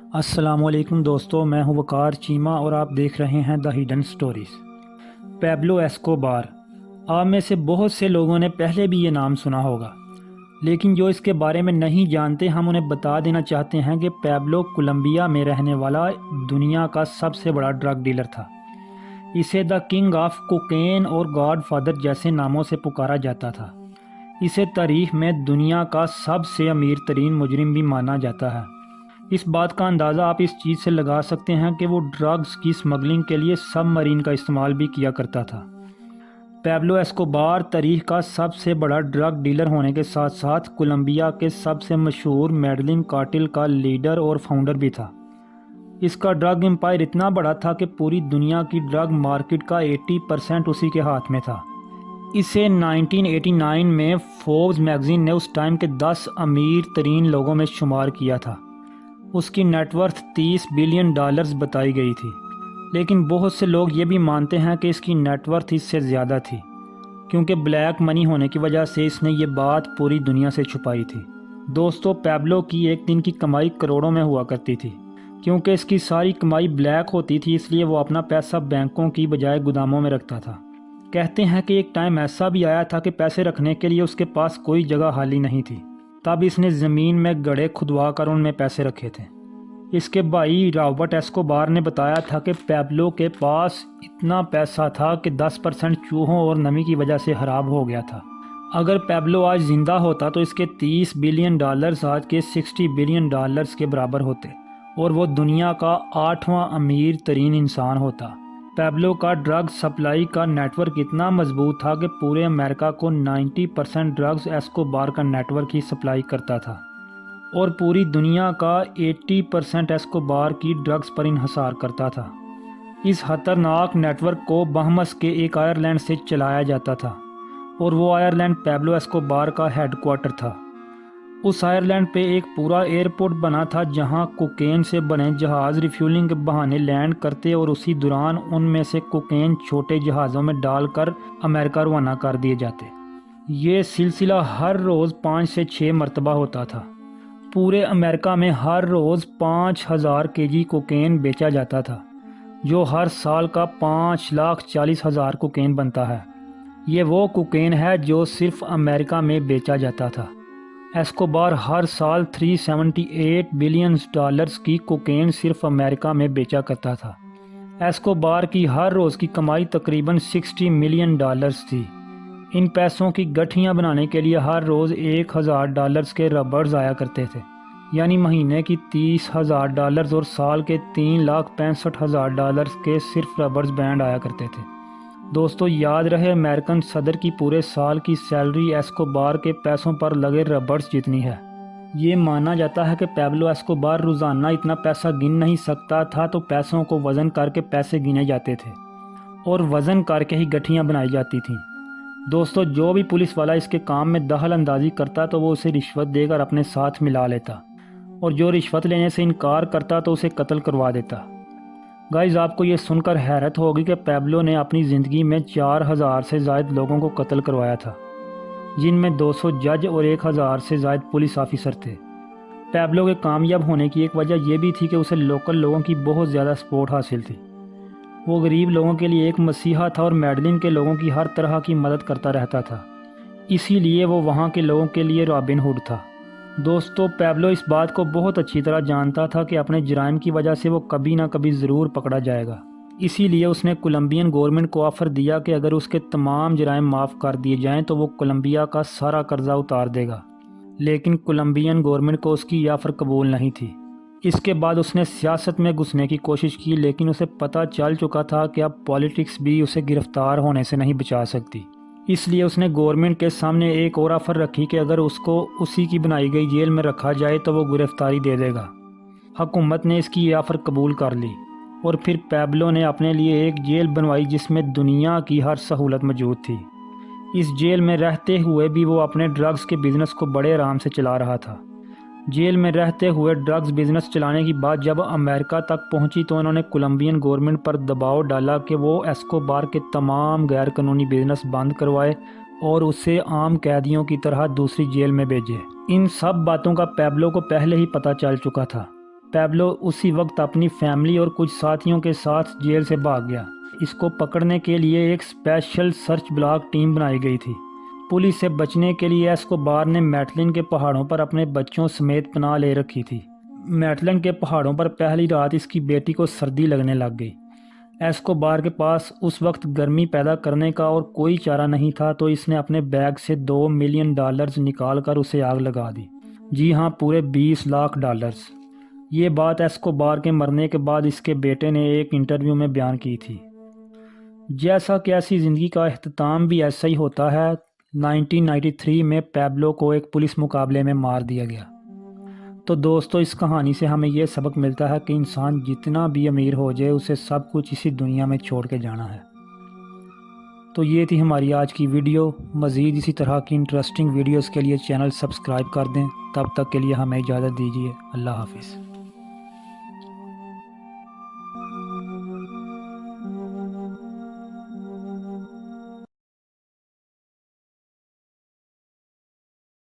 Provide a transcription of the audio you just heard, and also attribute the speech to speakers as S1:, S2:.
S1: السلام علیکم دوستو، میں ہوں وقار چیمہ اور آپ دیکھ رہے ہیں دا ہیڈن سٹوریز۔ پیبلو ایسکوبار، آپ میں سے بہت سے لوگوں نے پہلے بھی یہ نام سنا ہوگا، لیکن جو اس کے بارے میں نہیں جانتے ہم انہیں بتا دینا چاہتے ہیں کہ پیبلو کولمبیا میں رہنے والا دنیا کا سب سے بڑا ڈرگ ڈیلر تھا۔ اسے دا کنگ آف کوکین اور گاڈ فادر جیسے ناموں سے پکارا جاتا تھا۔ اسے تاریخ میں دنیا کا سب سے امیر ترین مجرم بھی مانا جاتا ہے۔ اس بات کا اندازہ آپ اس چیز سے لگا سکتے ہیں کہ وہ ڈرگز کی سمگلنگ کے لیے سب مرین کا استعمال بھی کیا کرتا تھا۔ پیبلو ایسکوبار تاریخ کا سب سے بڑا ڈرگ ڈیلر ہونے کے ساتھ ساتھ کولمبیا کے سب سے مشہور میڈلن کارٹل کا لیڈر اور فاؤنڈر بھی تھا۔ اس کا ڈرگ امپائر اتنا بڑا تھا کہ پوری دنیا کی ڈرگ مارکیٹ کا 80% اسی کے ہاتھ میں تھا۔ اسے 1989 میں فوربس میگزین نے اس ٹائم کے 10 امیر ترین لوگوں میں شمار کیا تھا۔ اس کی نیٹ ورتھ $30 بلین بتائی گئی تھی، لیکن بہت سے لوگ یہ بھی مانتے ہیں کہ اس کی نیٹ ورتھ اس سے زیادہ تھی، کیونکہ بلیک منی ہونے کی وجہ سے اس نے یہ بات پوری دنیا سے چھپائی تھی۔ دوستو، پیبلو کی ایک دن کی کمائی کروڑوں میں ہوا کرتی تھی۔ کیونکہ اس کی ساری کمائی بلیک ہوتی تھی، اس لیے وہ اپنا پیسہ بینکوں کی بجائے گوداموں میں رکھتا تھا۔ کہتے ہیں کہ ایک ٹائم ایسا بھی آیا تھا کہ پیسے رکھنے کے لیے اس کے پاس کوئی جگہ خالی نہیں تھی، تب اس نے زمین میں گڑھے کھدوا کر ان میں پیسے رکھے تھے۔ اس کے بھائی رابرٹ ایسکوبار نے بتایا تھا کہ پیبلو کے پاس اتنا پیسہ تھا کہ 10% چوہوں اور نمی کی وجہ سے خراب ہو گیا تھا۔ اگر پیبلو آج زندہ ہوتا تو اس کے $30 بلین آج کے $60 بلین کے برابر ہوتے اور وہ دنیا کا 8واں امیر ترین انسان ہوتا۔ پیبلو کا ڈرگ سپلائی کا نیٹ ورک اتنا مضبوط تھا کہ پورے امریکہ کو 90% ڈرگز ایسکوبار کا نیٹ ورک ہی سپلائی کرتا تھا، اور پوری دنیا کا 80% ایسکوبار کی ڈرگز پر انحصار کرتا تھا۔ اس خطرناک نیٹ ورک کو بہمس کے ایک آئرلینڈ سے چلایا جاتا تھا، اور وہ آئرلینڈ پیبلو ایسکوبار کا ہیڈ کوارٹر تھا۔ اس آئرلینڈ پہ ایک پورا ایئرپورٹ بنا تھا جہاں کوکین سے بنے جہاز ریفیولنگ کے بہانے لینڈ کرتے اور اسی دوران ان میں سے کوکین چھوٹے جہازوں میں ڈال کر امریکہ روانہ کر دیے جاتے۔ یہ سلسلہ ہر روز 5 سے 6 مرتبہ ہوتا تھا۔ پورے امریکہ میں ہر روز 5000 kg کوکین بیچا جاتا تھا، جو ہر سال کا 5,40,000 کوکین بنتا ہے۔ یہ وہ کوکین ہے جو صرف امریکہ میں بیچا جاتا تھا۔ ایسکوبار ہر سال $378 بلین کی کوکین صرف امریکہ میں بیچا کرتا تھا۔ ایسکوبار کی ہر روز کی کمائی تقریباً $60 ملین تھی۔ ان پیسوں کی گٹھیاں بنانے کے لیے ہر روز $1,000 کے ربڑز آیا کرتے تھے، یعنی مہینے کی $30,000 اور سال کے $3,65,000 کے صرف ربڑز بینڈ آیا کرتے تھے۔ دوستو، یاد رہے امریکن صدر کی پورے سال کی سیلری ایسکوبار کے پیسوں پر لگے ربڑز جتنی ہے۔ یہ مانا جاتا ہے کہ پیبلو ایسکوبار روزانہ اتنا پیسہ گن نہیں سکتا تھا، تو پیسوں کو وزن کر کے پیسے گنے جاتے تھے اور وزن کر کے ہی گٹھیاں بنائی جاتی تھیں۔ دوستو، جو بھی پولیس والا اس کے کام میں دخل اندازی کرتا تو وہ اسے رشوت دے کر اپنے ساتھ ملا لیتا، اور جو رشوت لینے سے انکار کرتا تو اسے قتل کروا دیتا۔ گائز، آپ کو یہ سن کر حیرت ہوگی کہ پیبلو نے اپنی زندگی میں 4000 سے زائد لوگوں کو قتل کروایا تھا، جن میں 200 جج اور 1000 سے زائد پولیس آفیسر تھے۔ پیبلو کے کامیاب ہونے کی ایک وجہ یہ بھی تھی کہ اسے لوکل لوگوں کی بہت زیادہ سپورٹ حاصل تھی۔ وہ غریب لوگوں کے لیے ایک مسیحا تھا اور میڈلن کے لوگوں کی ہر طرح کی مدد کرتا رہتا تھا، اسی لیے وہ وہاں کے لوگوں کے لیے رابن ہوڈ تھا۔ دوستو، پیبلو اس بات کو بہت اچھی طرح جانتا تھا کہ اپنے جرائم کی وجہ سے وہ کبھی نہ کبھی ضرور پکڑا جائے گا۔ اسی لیے اس نے کولمبین گورنمنٹ کو آفر دیا کہ اگر اس کے تمام جرائم معاف کر دیے جائیں تو وہ کولمبیا کا سارا قرضہ اتار دے گا، لیکن کولمبین گورنمنٹ کو اس کی یہ آفر قبول نہیں تھی۔ اس کے بعد اس نے سیاست میں گھسنے کی کوشش کی، لیکن اسے پتہ چل چکا تھا کہ اب پالیٹکس بھی اسے گرفتار ہونے سے نہیں بچا سکتی۔ اس لیے اس نے گورنمنٹ کے سامنے ایک اور آفر رکھی کہ اگر اس کو اسی کی بنائی گئی جیل میں رکھا جائے تو وہ گرفتاری دے دے گا۔ حکومت نے اس کی یہ آفر قبول کر لی، اور پھر پیبلو نے اپنے لیے ایک جیل بنوائی جس میں دنیا کی ہر سہولت موجود تھی۔ اس جیل میں رہتے ہوئے بھی وہ اپنے ڈرگز کے بزنس کو بڑے آرام سے چلا رہا تھا۔ جیل میں رہتے ہوئے ڈرگز بزنس چلانے کی بات جب امریکہ تک پہنچی تو انہوں نے کولمبین گورنمنٹ پر دباؤ ڈالا کہ وہ ایسکوبار کے تمام غیر قانونی بزنس بند کروائے اور اسے عام قیدیوں کی طرح دوسری جیل میں بھیجے۔ ان سب باتوں کا پیبلو کو پہلے ہی پتہ چل چکا تھا، پیبلو اسی وقت اپنی فیملی اور کچھ ساتھیوں کے ساتھ جیل سے بھاگ گیا۔ اس کو پکڑنے کے لیے ایک اسپیشل سرچ بلاک ٹیم بنائی گئی تھی۔ پولیس سے بچنے کے لیے ایسکوبار نے میٹلن کے پہاڑوں پر اپنے بچوں سمیت پناہ لے رکھی تھی۔ میٹلن کے پہاڑوں پر پہلی رات اس کی بیٹی کو سردی لگنے لگ گئی۔ ایسکوبار کے پاس اس وقت گرمی پیدا کرنے کا اور کوئی چارہ نہیں تھا، تو اس نے اپنے بیگ سے $2 ملین نکال کر اسے آگ لگا دی۔ جی ہاں، پورے $20 لاکھ۔ یہ بات ایسکوبار کے مرنے کے بعد اس کے بیٹے نے ایک انٹرویو میں بیان کی تھی۔ جیسا کہ ایسی زندگی کا اختتام بھی ایسا ہی ہوتا ہے، 1993 میں پیبلو کو ایک پولیس مقابلے میں مار دیا گیا۔ تو دوستو، اس کہانی سے ہمیں یہ سبق ملتا ہے کہ انسان جتنا بھی امیر ہو جائے، اسے سب کچھ اسی دنیا میں چھوڑ کے جانا ہے۔ تو یہ تھی ہماری آج کی ویڈیو۔ مزید اسی طرح کی انٹرسٹنگ ویڈیوز کے لیے چینل سبسکرائب کر دیں۔ تب تک کے لیے ہمیں اجازت دیجیے۔ اللہ حافظ۔